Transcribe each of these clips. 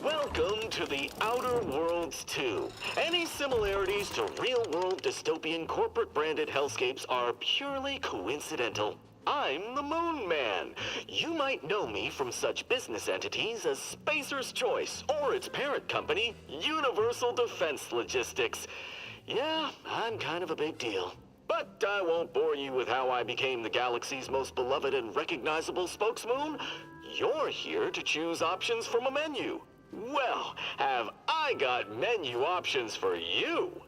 Welcome to the Outer Worlds 2. Any similarities to real-world dystopian corporate-branded hellscapes are purely coincidental. I'm the Moon Man. You might know me from such business entities as Spacer's Choice or its parent company, Universal Defense Logistics. Yeah, I'm kind of a big deal. But I won't bore you with how I became the galaxy's most beloved and recognizable spokesmoon. You're here to choose options from a menu. Well, have I got menu options for you?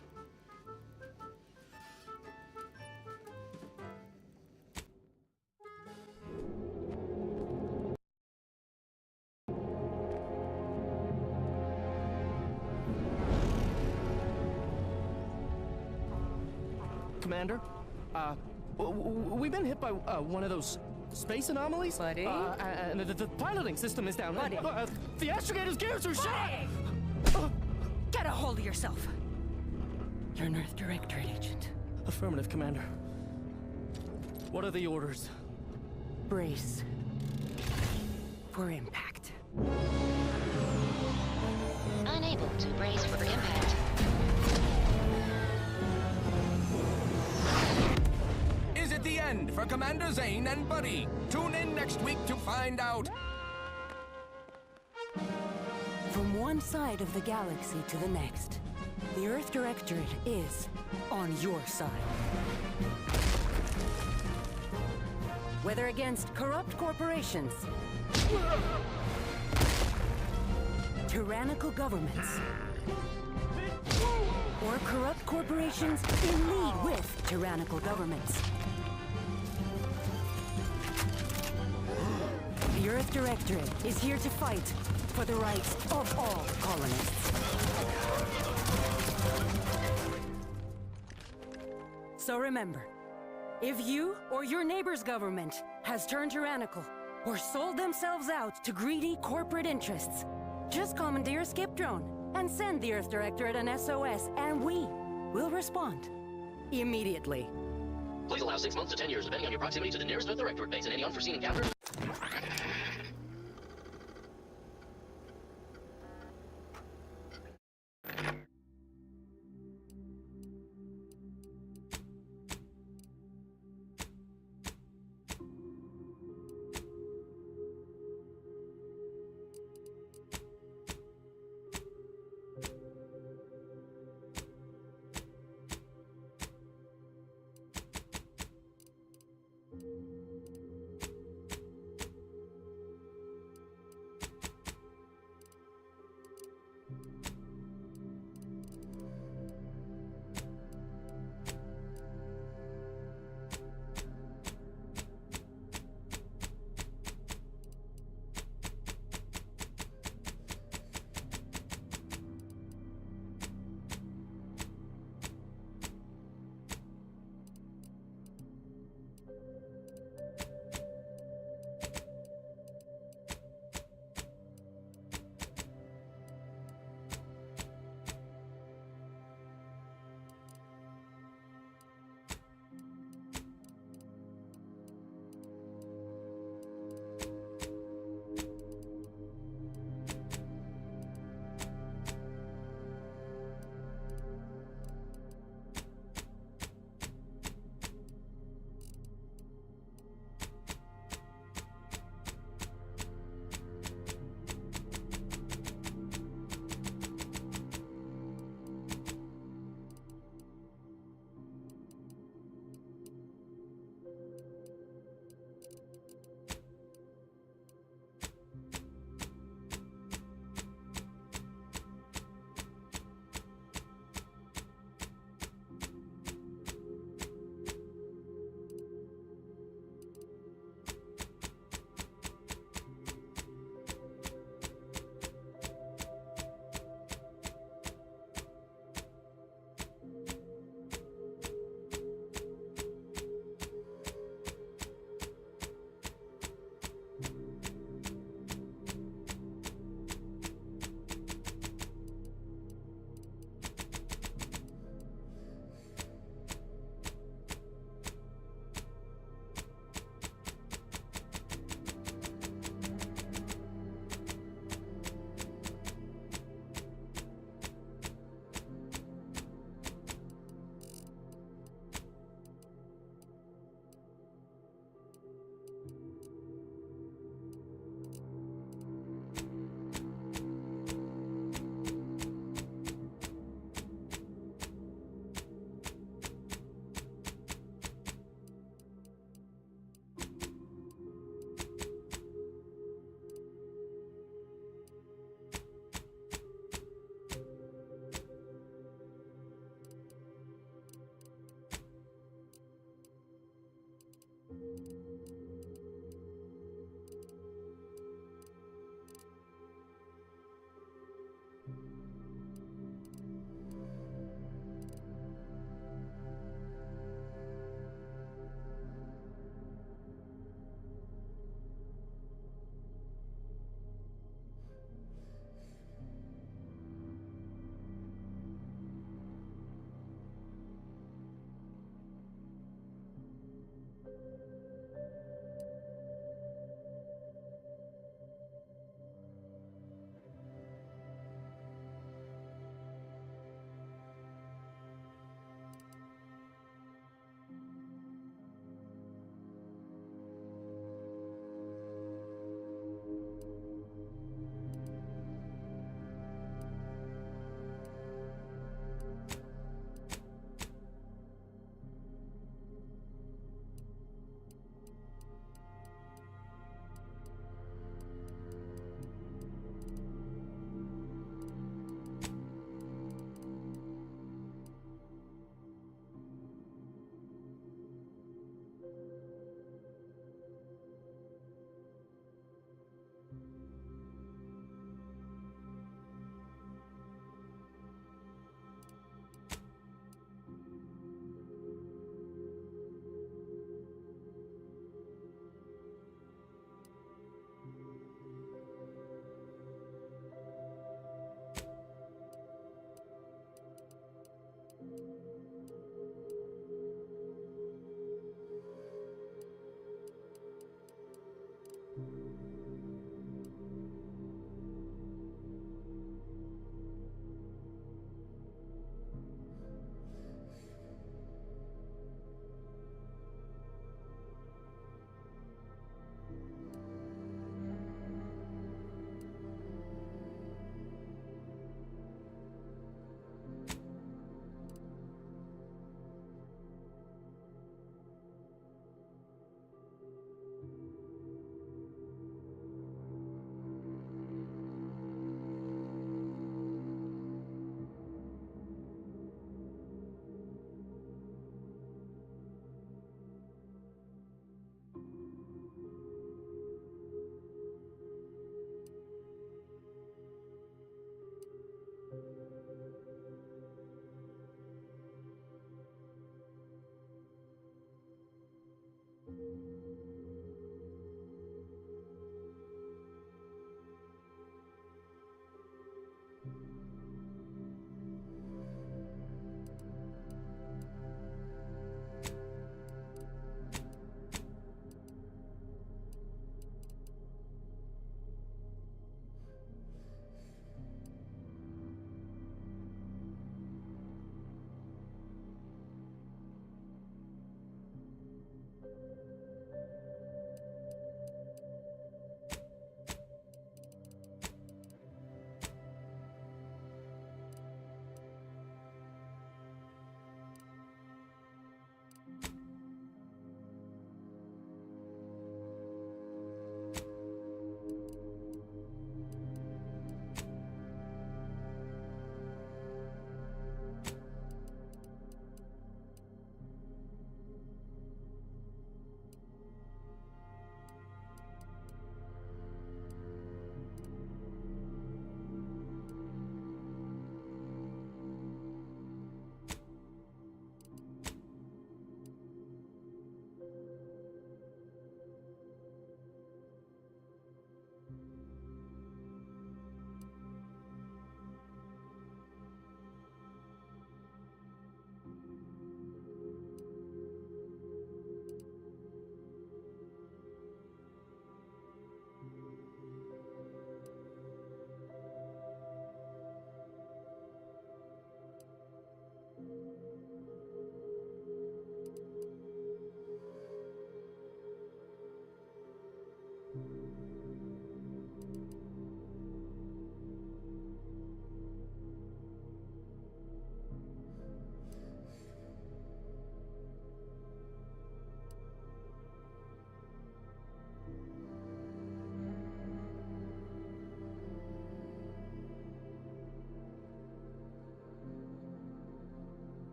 Commander, we've been hit by one of those space anomalies. Buddy? And the piloting system is down. Buddy? The astrogator's gears are shot! Get a hold of yourself. You're an Earth Directorate agent. Affirmative, Commander. What are the orders? Brace for impact. Unable to brace for impact. Is it the end for Commander Zane and Buddy? Tune in next week to find out. From one side of the galaxy to the next, the Earth Directorate is on your side. Whether against corrupt corporations, tyrannical governments, or corrupt corporations in league with tyrannical governments, the Earth Directorate is here to fight for the rights of all colonists. So remember, if you or your neighbor's government has turned tyrannical or sold themselves out to greedy corporate interests, just commandeer a skip drone and send the Earth Directorate an SOS, and we will respond immediately. Please allow 6 months to 10 years, depending on your proximity to the nearest Earth Directorate base and any unforeseen encounters.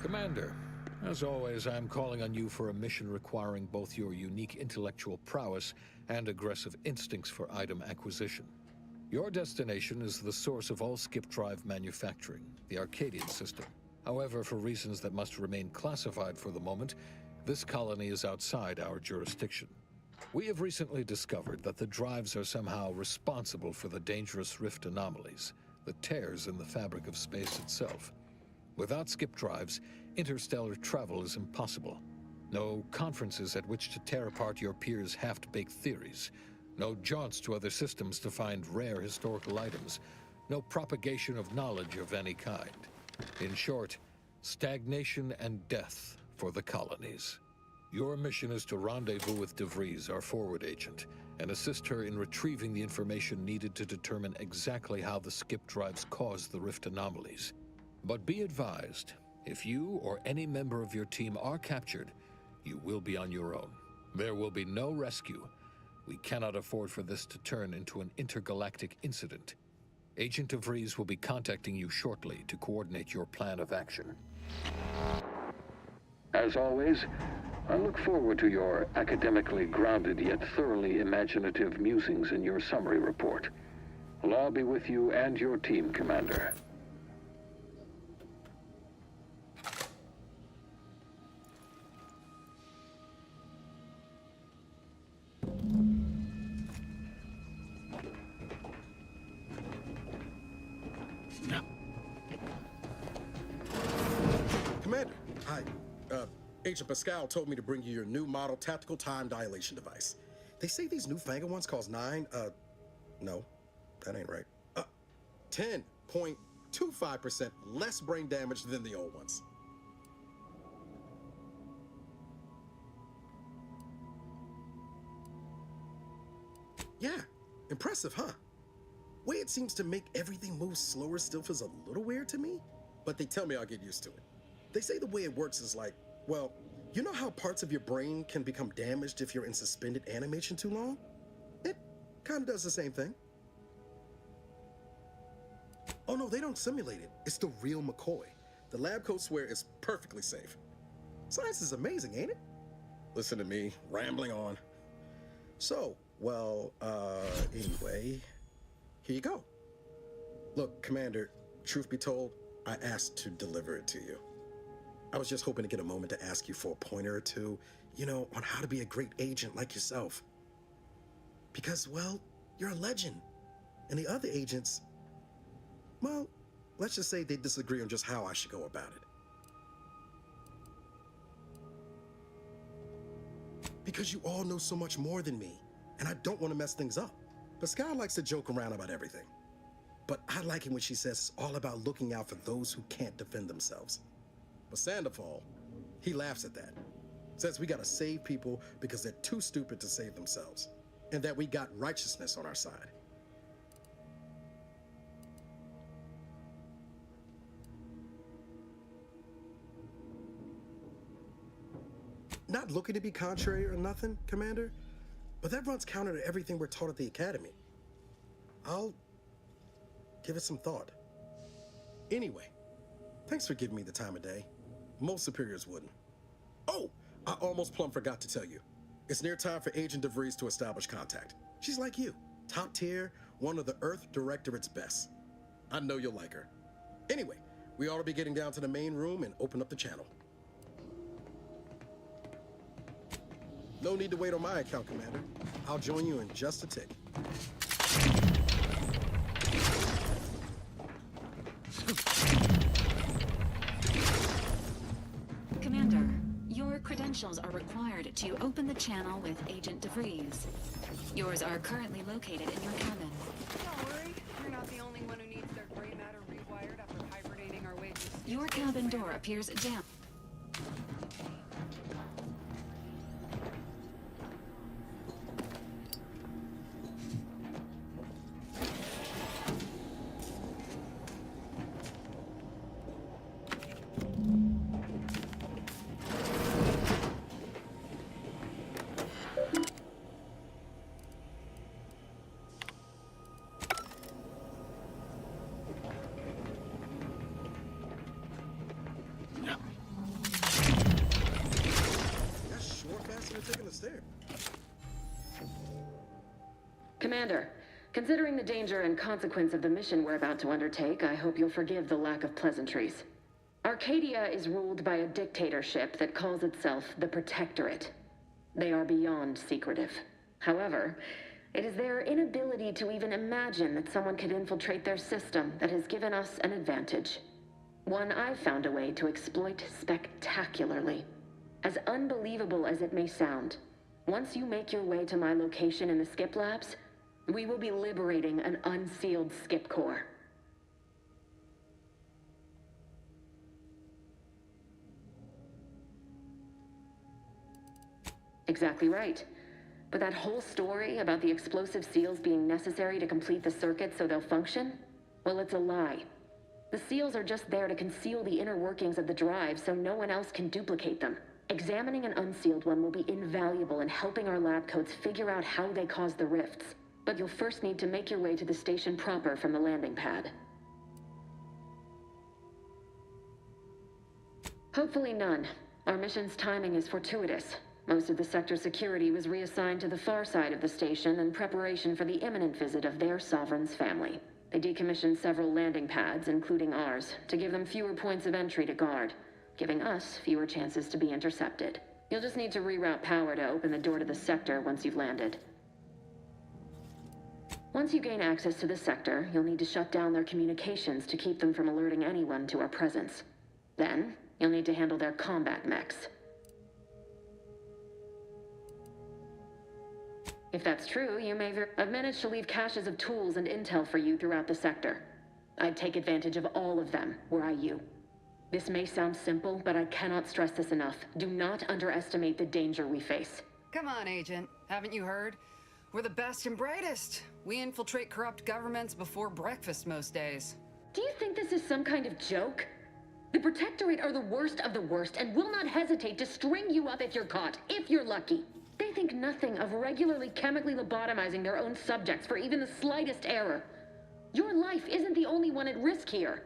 Commander, as always, I'm calling on you for a mission requiring both your unique intellectual prowess and aggressive instincts for item acquisition. Your destination is the source of all skip drive manufacturing, the Arcadian system. However, for reasons that must remain classified for the moment, this colony is outside our jurisdiction. We have recently discovered that the drives are somehow responsible for the dangerous rift anomalies, the tears in the fabric of space itself. Without skip drives, interstellar travel is impossible. No conferences at which to tear apart your peers' half-baked theories. No jaunts to other systems to find rare historical items. No propagation of knowledge of any kind. In short, stagnation and death for the colonies. Your mission is to rendezvous with DeVries, our forward agent, and assist her in retrieving the information needed to determine exactly how the skip drives caused the rift anomalies. But be advised, if you or any member of your team are captured, you will be on your own. There will be no rescue. We cannot afford for this to turn into an intergalactic incident. Agent DeVries will be contacting you shortly to coordinate your plan of action. As always, I look forward to your academically grounded yet thoroughly imaginative musings in your summary report. Allah be with you and your team, Commander. Commander, hi. Agent Pascal told me to bring you your new model tactical time dilation device. They say these newfangled ones cause no, that ain't right. 10.25% less brain damage than the old ones. Yeah, impressive, huh? Way it seems to make everything move slower still feels a little weird to me, but they tell me I'll get used to it. They say the way it works is like, well, you know how parts of your brain can become damaged if you're in suspended animation too long? It kind of does the same thing. Oh no, they don't simulate it. It's the real McCoy. The lab coats swear it's perfectly safe. Science is amazing, ain't it? Listen to me, rambling on. So, well, anyway, here you go. Look, Commander, truth be told, I asked to deliver it to you. I was just hoping to get a moment to ask you for a pointer or two, you know, on how to be a great agent like yourself. Because, well, you're a legend. And the other agents, well, let's just say they disagree on just how I should go about it. Because you all know so much more than me, and I don't want to mess things up. Pascal likes to joke around about everything. But I like it when she says it's all about looking out for those who can't defend themselves. But Sandoval, he laughs at that. Says we gotta save people because they're too stupid to save themselves. And that we got righteousness on our side. Not looking to be contrary or nothing, Commander, but that runs counter to everything we're taught at the Academy. I'll give it some thought. Anyway, thanks for giving me the time of day. Most superiors wouldn't. Oh, I almost plumb forgot to tell you. It's near time for Agent DeVries to establish contact. She's like you, top tier, one of the Earth Directorate's best. I know you'll like her. Anyway, we ought to be getting down to the main room and open up the channel. No need to wait on my account, Commander. I'll join you in just a tick. Commander, your credentials are required to open the channel with Agent DeVries. Yours are currently located in your cabin. Don't worry, you're not the only one who needs their gray matter rewired after hibernating our way to... Your cabin door appears down. there. Commander, considering the danger and consequence of the mission we're about to undertake, I hope you'll forgive the lack of pleasantries. Arcadia is ruled by a dictatorship that calls itself the Protectorate. They are beyond secretive. However, it is their inability to even imagine that someone could infiltrate their system that has given us an advantage. One I've found a way to exploit spectacularly. As unbelievable as it may sound, once you make your way to my location in the Skip Labs, we will be liberating an unsealed Skip core. Exactly right. But that whole story about the explosive seals being necessary to complete the circuit so they'll function? Well, it's a lie. The seals are just there to conceal the inner workings of the drive so no one else can duplicate them. Examining an unsealed one will be invaluable in helping our lab coats figure out how they cause the rifts. But you'll first need to make your way to the station proper from the landing pad. Hopefully none. Our mission's timing is fortuitous. Most of the sector's security was reassigned to the far side of the station in preparation for the imminent visit of their sovereign's family. They decommissioned several landing pads, including ours, to give them fewer points of entry to guard, giving us fewer chances to be intercepted. You'll just need to reroute power to open the door to the sector once you've landed. Once you gain access to the sector, you'll need to shut down their communications to keep them from alerting anyone to our presence. Then, you'll need to handle their combat mechs. If that's true, you may I've managed to leave caches of tools and intel for you throughout the sector. I'd take advantage of all of them, were I you. This may sound simple, but I cannot stress this enough. Do not underestimate the danger we face. Come on, Agent. Haven't you heard? We're the best and brightest. We infiltrate corrupt governments before breakfast most days. Do you think this is some kind of joke? The Protectorate are the worst of the worst and will not hesitate to string you up if you're caught, if you're lucky. They think nothing of regularly chemically lobotomizing their own subjects for even the slightest error. Your life isn't the only one at risk here.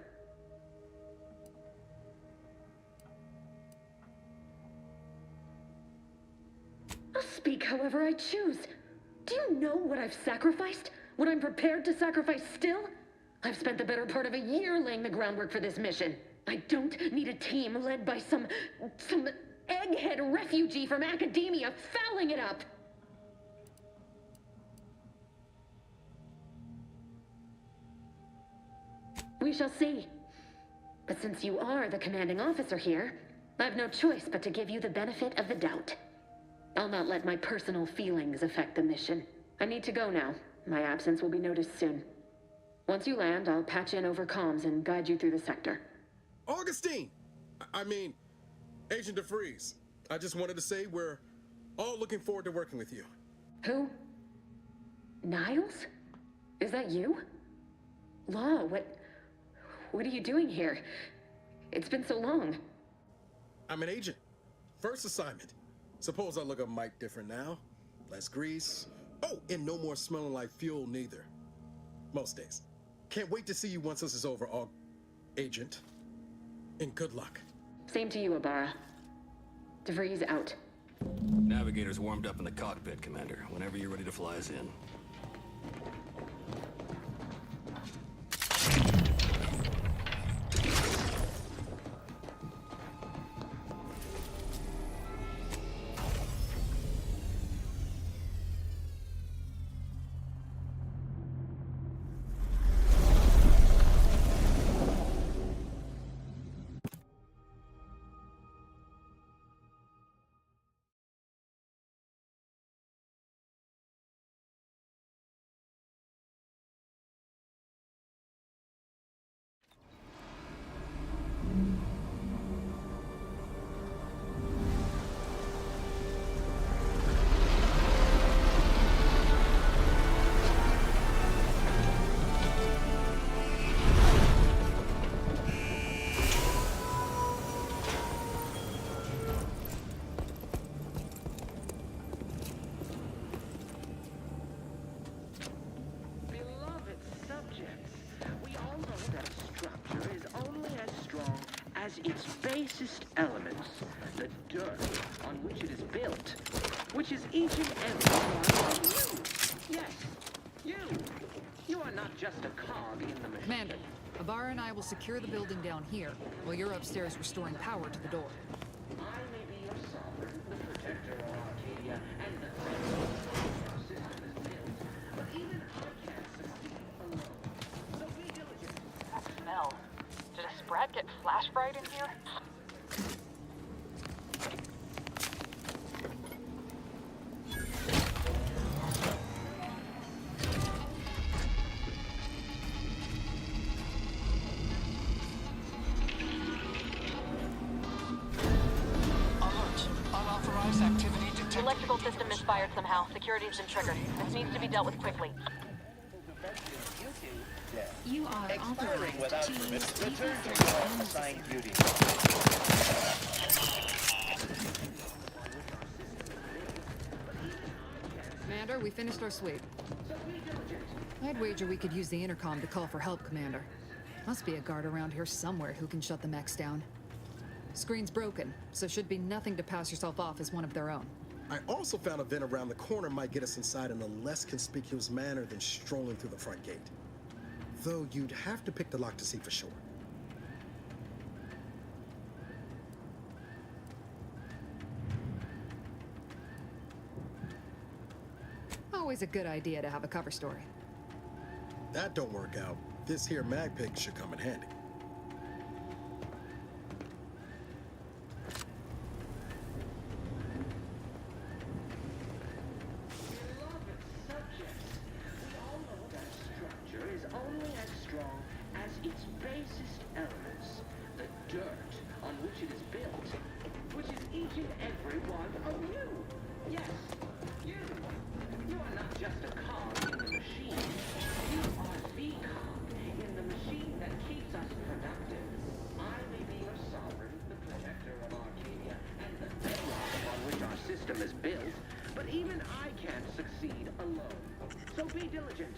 I'll speak however I choose. Do you know what I've sacrificed? What I'm prepared to sacrifice still? I've spent the better part of a year laying the groundwork for this mission. I don't need a team led by some egghead refugee from academia fouling it up! We shall see. But since you are the commanding officer here, I've no choice but to give you the benefit of the doubt. I'll not let my personal feelings affect the mission. I need to go now. My absence will be noticed soon. Once you land, I'll patch in over comms and guide you through the sector. Augustine! I mean, Agent DeFreeze. I just wanted to say we're all looking forward to working with you. Who? Niles? Is that you? Law, what are you doing here? It's been so long. I'm an agent. First assignment. Suppose I look a mite different now. Less grease. Oh, and no more smelling like fuel neither. Most days. Can't wait to see you once this is over, Agent. And good luck. Same to you, Ibarra. DeVries out. Navigator's warmed up in the cockpit, Commander. Whenever you're ready to fly us in. Its basest elements, the dirt on which it is built. which is each and every one of you. Yes, you. You are not just a cog in the machine. Commander, Ibarra and I will secure the building down here, while you're upstairs restoring power to the door. I may be your sovereign, the protector of Arcadia, and the our system is built, but even I can't succeed alone. So be diligent. That smell. Did a Sprat get flash fried in here? The electrical system misfired somehow. Security's been triggered. This needs to be dealt with quickly. You are authorized without to permit. use Return to defensive your lenses. assigned duties. Commander, we finished our sweep. I'd wager we could use the intercom to call for help, Commander. Must be a guard around here somewhere who can shut the mechs down. Screen's broken, so should be nothing to pass yourself off as one of their own. I also found a vent around the corner might get us inside in a less conspicuous manner than strolling through the front gate. Though you'd have to pick the lock to see for sure. Always a good idea to have a cover story. That don't work out. This here mag pig should come in handy. Is only as strong as its basest elements, the dirt on which it is built, which is each and every one of you. Yes, you. You are not just a cog in the machine. You are the cog in the machine that keeps us productive. I may be your sovereign, the protector of Arcadia, and the bedrock on which our system is built, but even I can't succeed alone. So be diligent.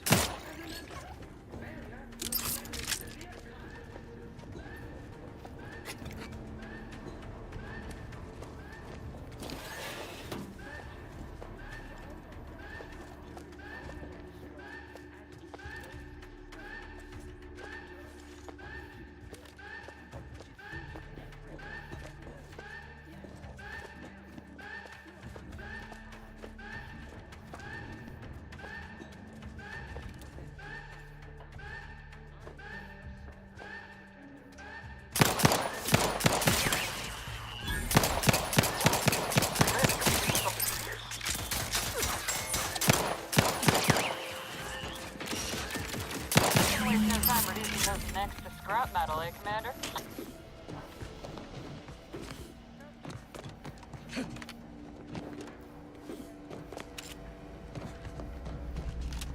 Next to scrap metal, eh, Commander?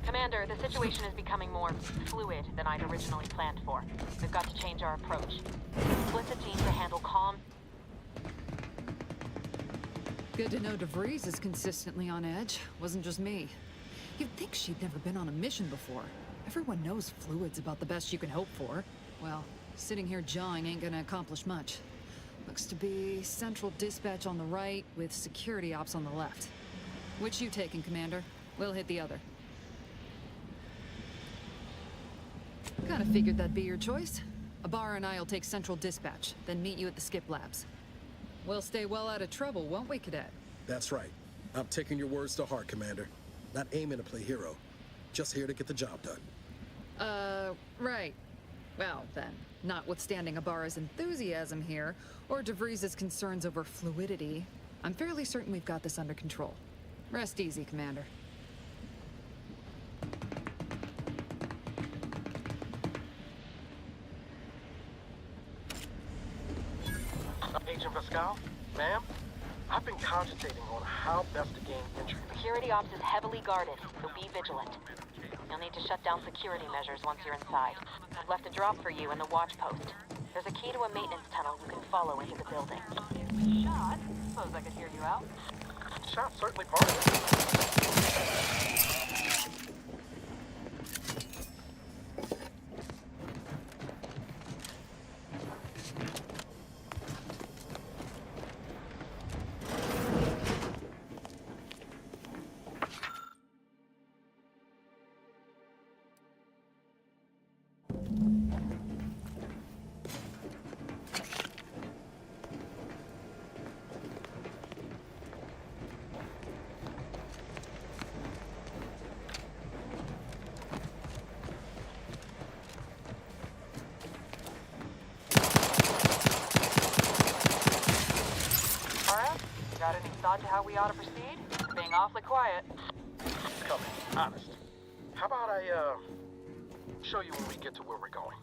Commander, the situation is becoming more fluid than I'd originally planned for. We've got to change our approach. Split the team to handle calm. Good to know DeVries is consistently on edge. Wasn't just me. You'd think she'd never been on a mission before. Everyone knows fluid's about the best you can hope for. Well, sitting here jawing ain't gonna accomplish much. Looks to be central dispatch on the right with security ops on the left. Which you taking, Commander? We'll hit the other. Kinda figured that'd be your choice. Ibarra and I'll take central dispatch, then meet you at the skip labs. We'll stay well out of trouble, won't we, Cadet? That's right. I'm taking your words to heart, Commander. Not aiming to play hero. Just here to get the job done. Right. Well, then, notwithstanding Ibarra's enthusiasm here, or DeVries' concerns over fluidity, I'm fairly certain we've got this under control. Rest easy, Commander. Agent Pascal, ma'am, I've been cogitating on how best to gain entry. Security ops is heavily guarded, so be vigilant. You'll need to shut down security measures once you're inside. I've left a drop for you in the watch post. There's a key to a maintenance tunnel you can follow into the building. Shot? Suppose I could hear you out. Shot's certainly part of it. thought to how we ought to proceed? You're being awfully quiet. Coming, honest. How about I, show you when we get to where we're going?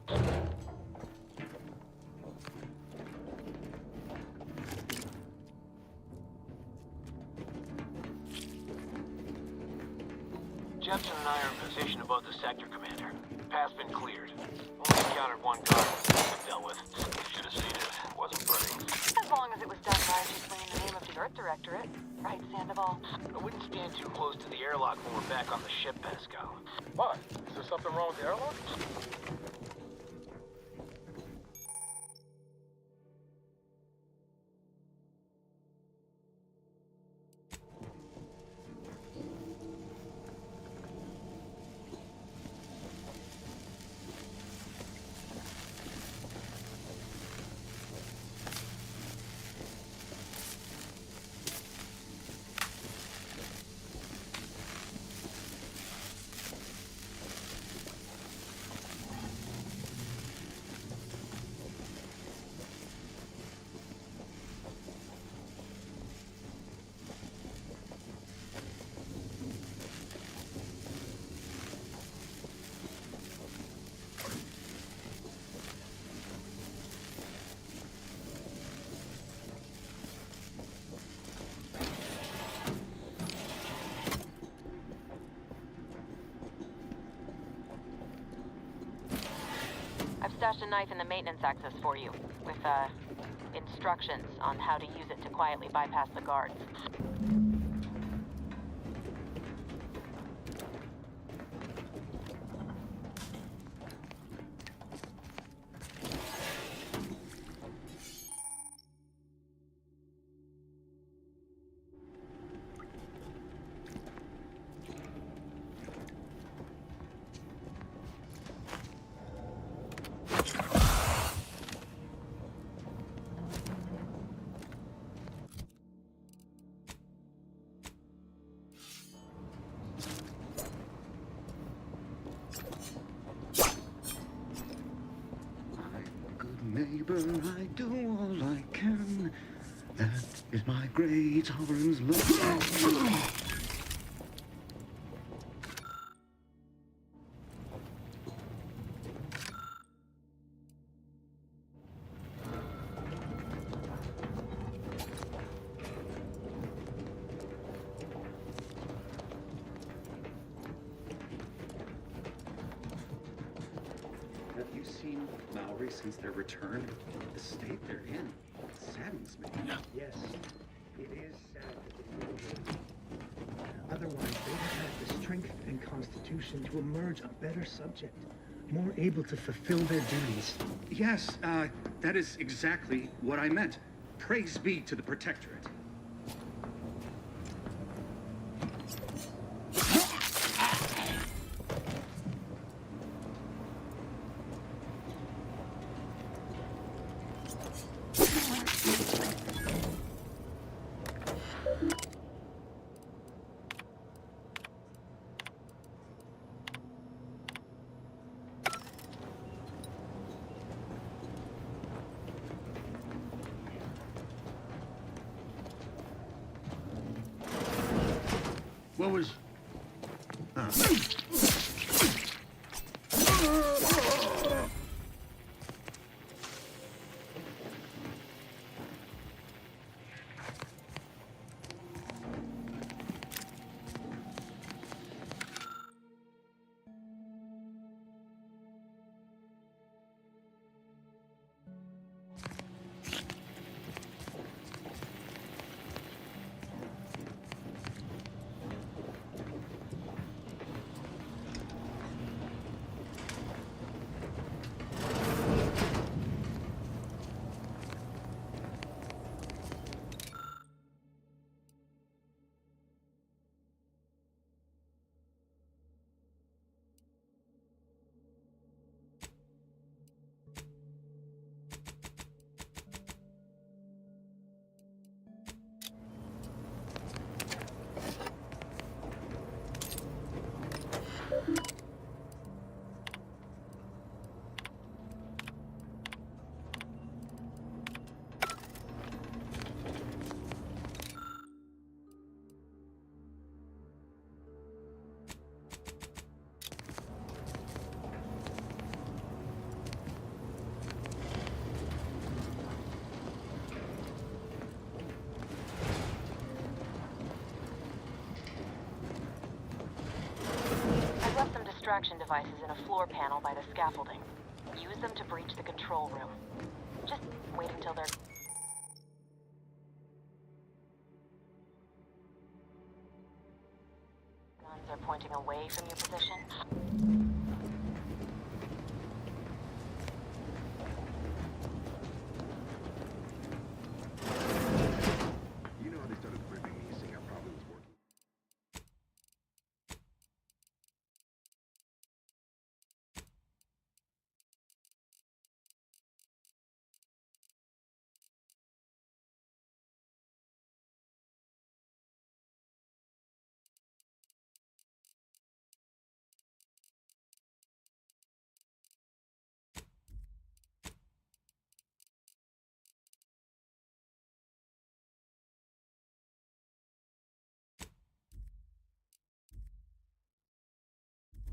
Jepson and I are in position above the sector, Commander. Path's been cleared. Only encountered one guard that's been dealt with. Should have seen it. Wasn't pretty. As long as it was done righteously in the name of the Earth Directorate. Right, Sandoval? I wouldn't stand too close to the airlock when we're back on the ship, Pascal. What? Is there something wrong with the airlock? I've stashed a knife in the maintenance access for you, with, instructions on how to use it to quietly bypass the guards. Neighbor, I do all I can. That is my great Orange love. Have you seen Maori since their return? The state they're in saddens me. Yes, it is sad that they otherwise they would have the strength and constitution to emerge a better subject, more able to fulfill their duties. Yes, that is exactly what I meant. Praise be to the Protectorate. What was... extraction devices in a floor panel by the scaffolding. Use them to breach the control room. Just wait until they're... guns are pointing away from your position. You know how they started gripping me, saying I probably was working.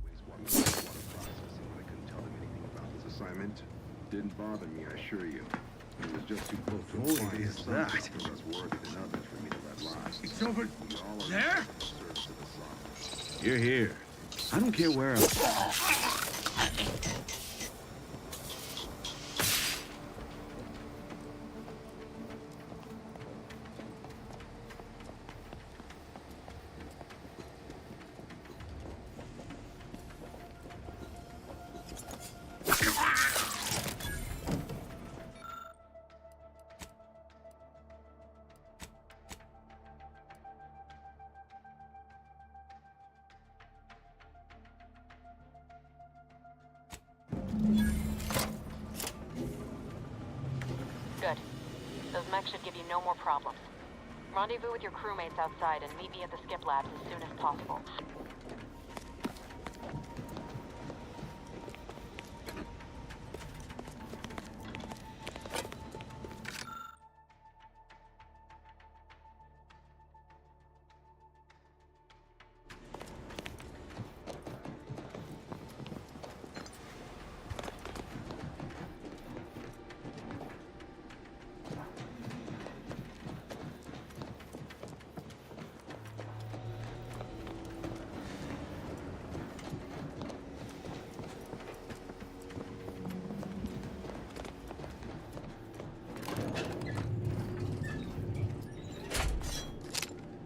Wastewater processing when I couldn't tell them anything about this assignment. Didn't bother me, I assure you. It was just too close to What implying is some that? jobs are less worthy than others for me to let lie. It's over We all are there? service to the sun. You're here. I don't care where else. Good. Those mechs should give you no more problems. Rendezvous with your crewmates outside and meet me at the skip labs as soon as possible.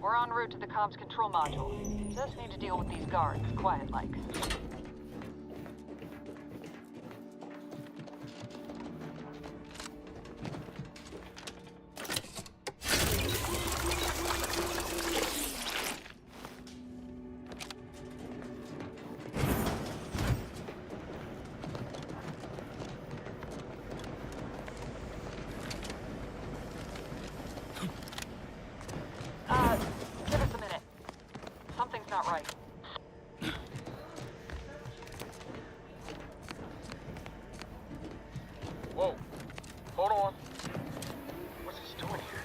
We're en route to the comms control module. Just need to deal with these guards, quiet-like. Give us a minute. Something's not right. Whoa. Hold on. What's this doing here?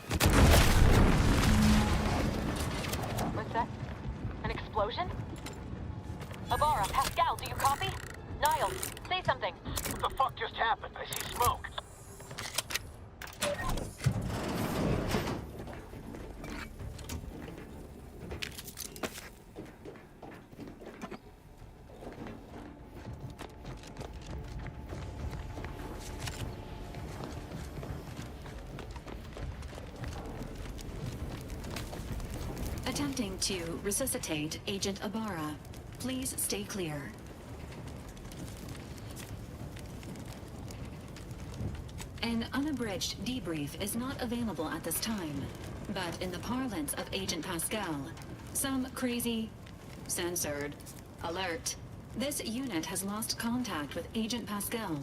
What's that? An explosion? Abara, Pascal, do you copy? Niles, say something. What the fuck just happened? I see smoke. Attempting to resuscitate Agent Abara. Please stay clear. An unabridged debrief is not available at this time, but in the parlance of Agent Pascal, some crazy, censored, alert. This unit has lost contact with Agent Pascal.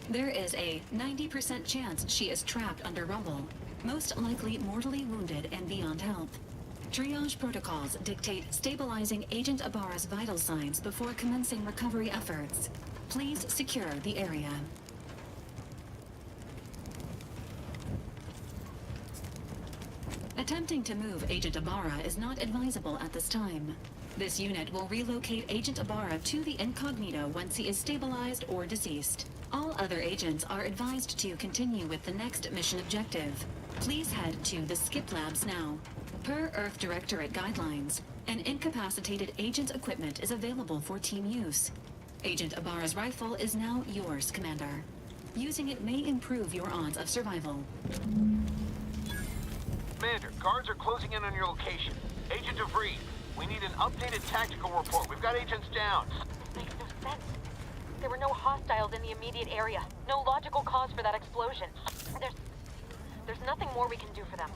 There is a 90% chance she is trapped under rubble, most likely mortally wounded and beyond help. Triage protocols dictate stabilizing Agent Abara's vital signs before commencing recovery efforts. Please secure the area. Attempting to move Agent Abara is not advisable at this time. This unit will relocate Agent Abara to the incognito once he is stabilized or deceased. All other agents are advised to continue with the next mission objective. Please head to the skip labs now. Per Earth Directorate guidelines, An incapacitated agent's equipment is available for team use. Agent Ibarra's rifle is now yours, Commander. Using it may improve your odds of survival. Commander, guards are closing in on your location. Agent DeVries, we need an updated tactical report. We've got agents down. This makes no sense. There were no hostiles in the immediate area. No logical cause for that explosion. There's nothing more we can do for them.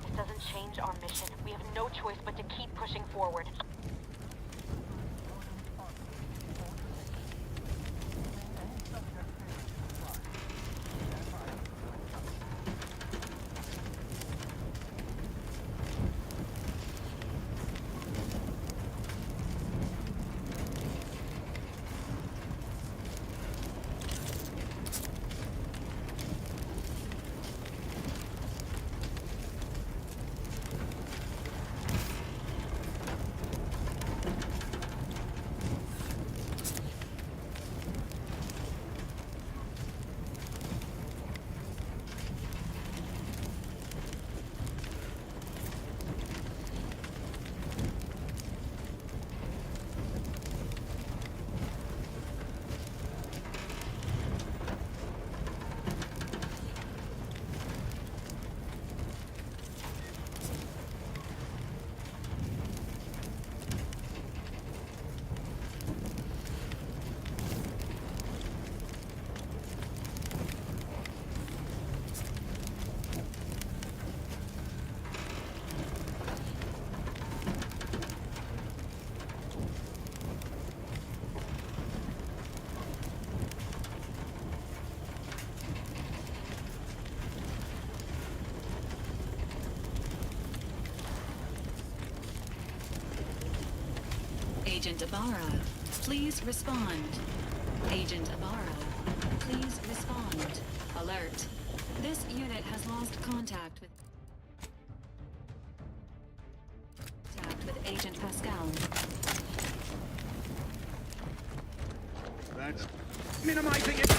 This doesn't change our mission. We have no choice but to keep pushing forward. Agent Ibarra, please respond. Agent Ibarra, please respond. Alert. This unit has lost contact with Agent Pascal. That's minimizing it.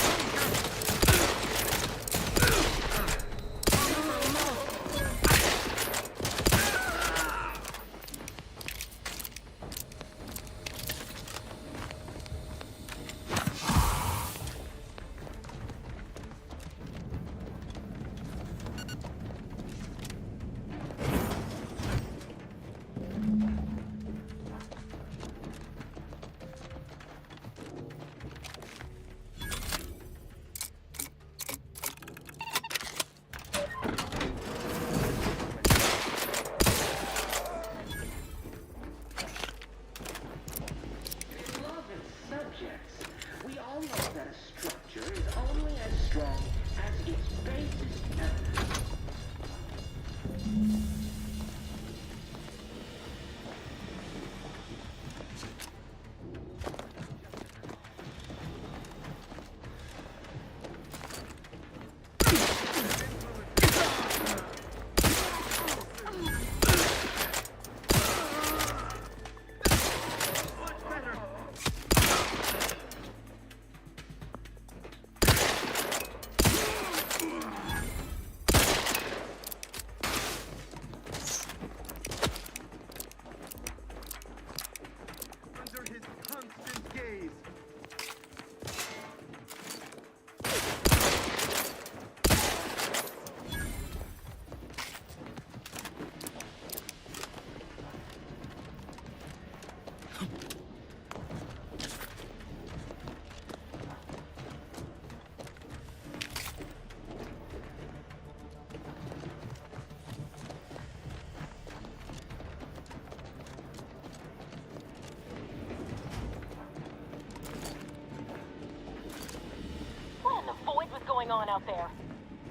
On out there.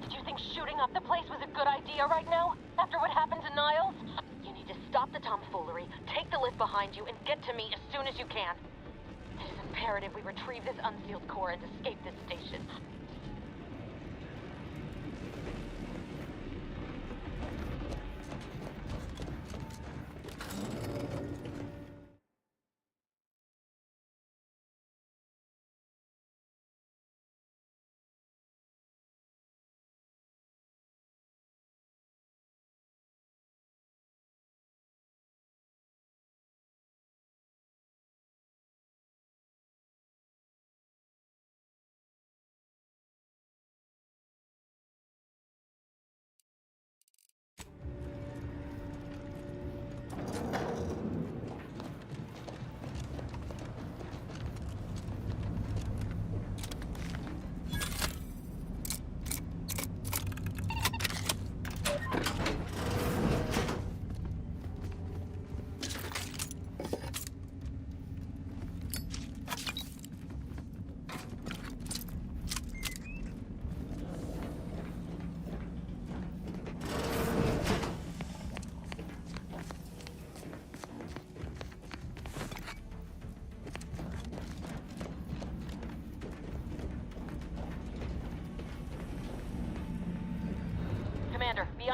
Did you think shooting up the place was a good idea right now? After what happened to Niles? You need to stop the tomfoolery, take the lift behind you, and get to me as soon as you can. It is imperative we retrieve this unsealed core and escape this station.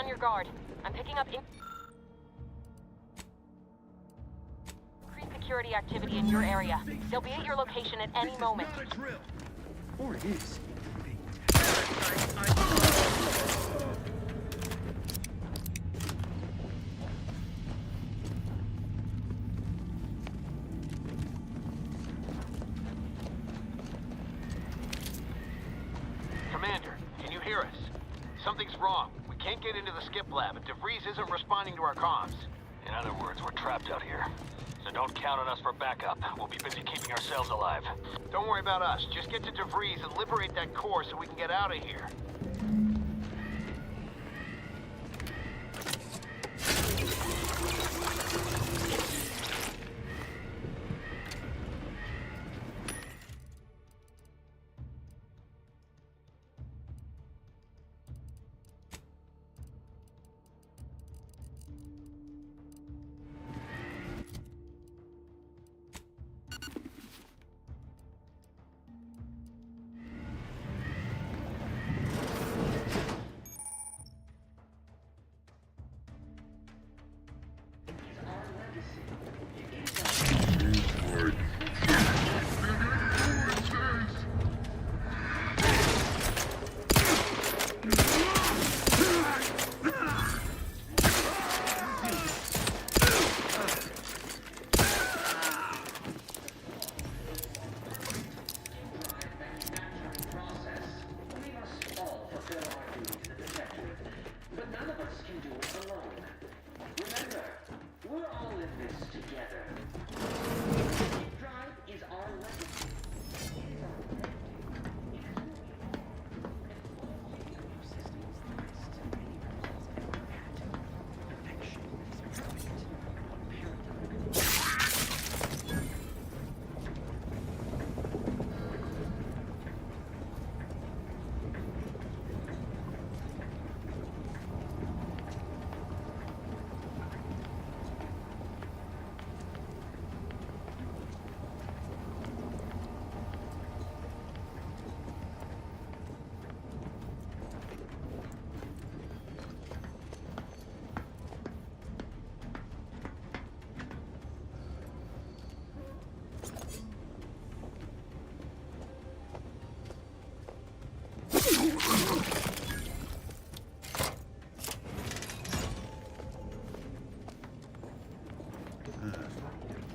on your guard. I'm picking up increased security activity in your area. They'll be at your location at any moment. Or it is. Commander, can you hear us? Something's wrong. We can't get into the skip lab, and DeVries isn't responding to our comms. In other words, we're trapped out here. So don't count on us for backup. We'll be busy keeping ourselves alive. Don't worry about us. Just get to DeVries and liberate that core so we can get out of here.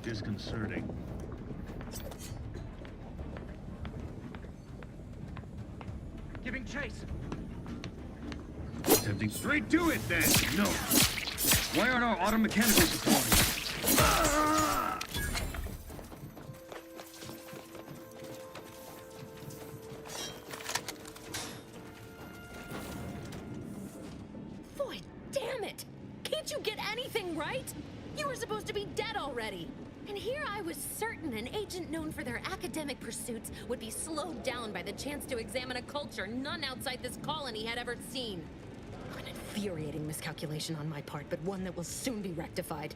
Disconcerting. Giving chase. Attempting straight to it, then. No. Why aren't our auto mechanical deploying? Boy, damn it! Can't you get anything right? You were supposed to be dead already. And here I was certain an agent known for their academic pursuits would be slowed down by the chance to examine a culture none outside this colony had ever seen. An infuriating miscalculation on my part, but one that will soon be rectified.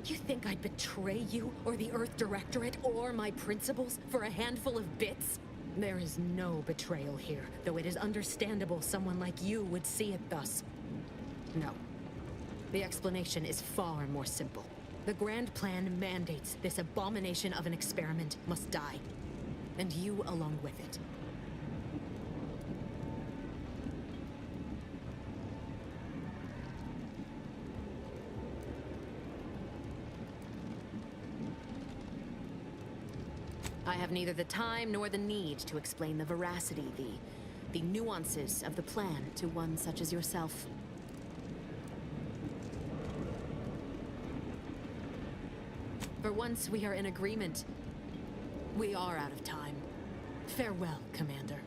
You think I'd betray you, or the Earth Directorate, or my principals for a handful of bits? There is no betrayal here, though it is understandable someone like you would see it thus. No. The explanation is far more simple. The Grand Plan mandates this abomination of an experiment must die. And you along with it. I have neither the time nor the need to explain the veracity, the nuances of the plan to one such as yourself. For once we are in agreement. We are out of time. Farewell, Commander.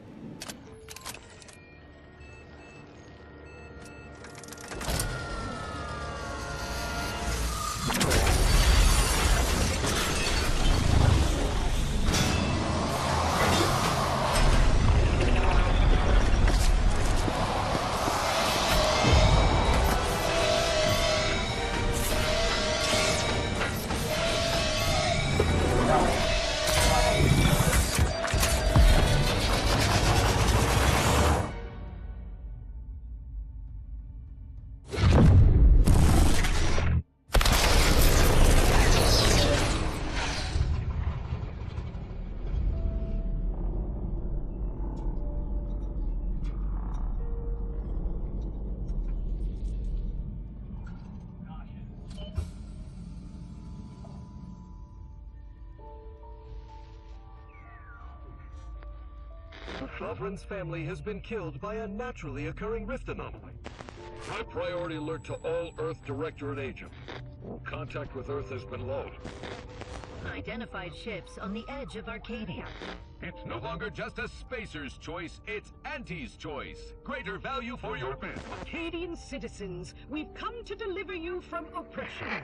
Lovren's family has been killed by a naturally occurring rift anomaly. High priority alert to all Earth Directorate agents. Contact with Earth has been low. Identified ships on the edge of Arcadia. It's no longer just a spacer's choice, it's Auntie's choice. Greater value for your men. Arcadian citizens, we've come to deliver you from oppression.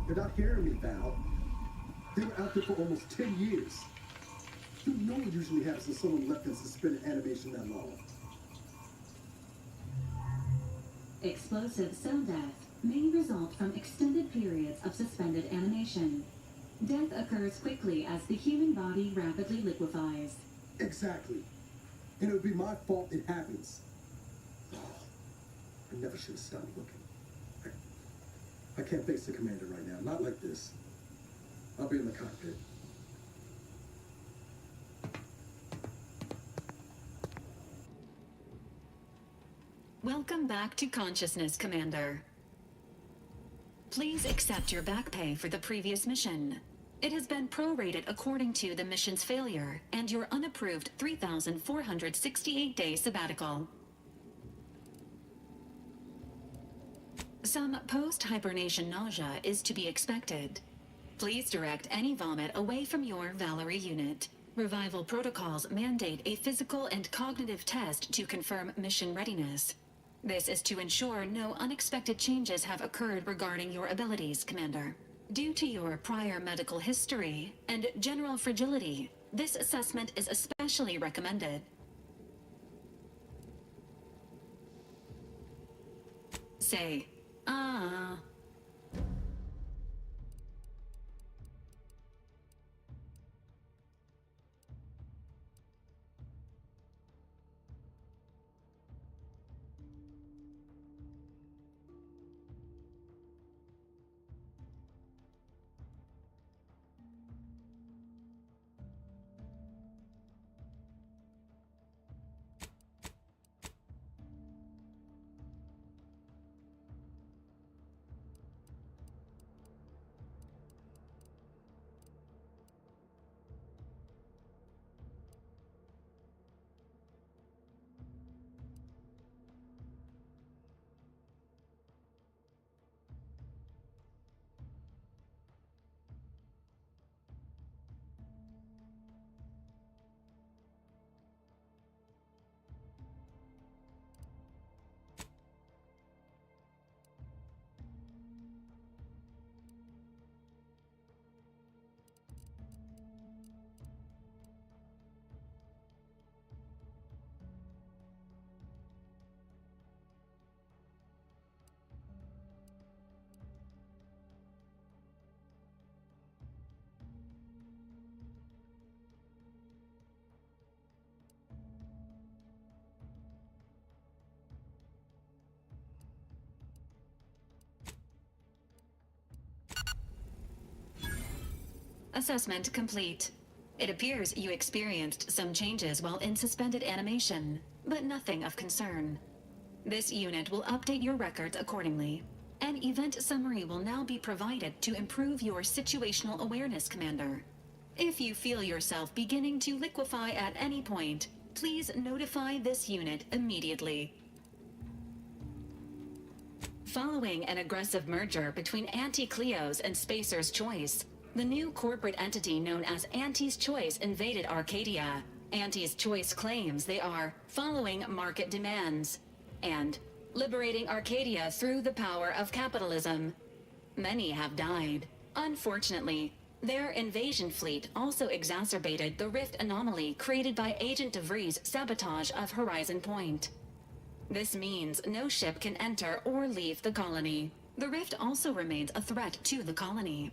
You're not hearing me, Val. They were out there for almost 10 years. You know what usually happens when someone left in suspended animation that long. Explosive cell death may result from extended periods of suspended animation. Death occurs quickly as the human body rapidly liquefies. Exactly. And it would be my fault it happens. Oh, I never should have stopped looking. I can't face the commander right now. Not like this. I'll be in the cockpit. Welcome back to consciousness, Commander. Please accept your back pay for the previous mission. It has been prorated according to the mission's failure and your unapproved 3,468-day sabbatical. Some post-hibernation nausea is to be expected. Please direct any vomit away from your Valerie unit. Revival protocols mandate a physical and cognitive test to confirm mission readiness. This is to ensure no unexpected changes have occurred regarding your abilities, Commander. Due to your prior medical history and general fragility, this assessment is especially recommended. Say, ah. Assessment complete. It appears you experienced some changes while in suspended animation, but nothing of concern. This unit will update your records accordingly. An event summary will now be provided to improve your situational awareness, Commander. If you feel yourself beginning to liquefy at any point, Please notify this unit immediately. Following an aggressive merger between Anti-Cleo's and Spacer's Choice, the new corporate entity known as Anti's Choice invaded Arcadia. Anti's Choice claims they are following market demands and liberating Arcadia through the power of capitalism. Many have died. Unfortunately, their invasion fleet also exacerbated the rift anomaly created by Agent DeVries' sabotage of Horizon Point. This means no ship can enter or leave the colony. The rift also remains a threat to the colony.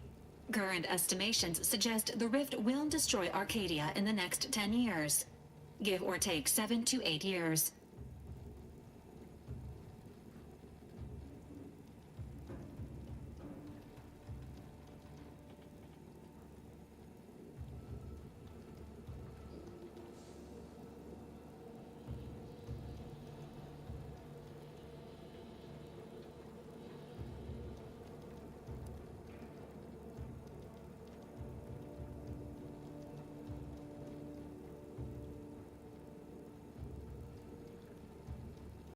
Current estimations suggest the rift will destroy Arcadia in the next 10 years, give or take 7 to 8 years.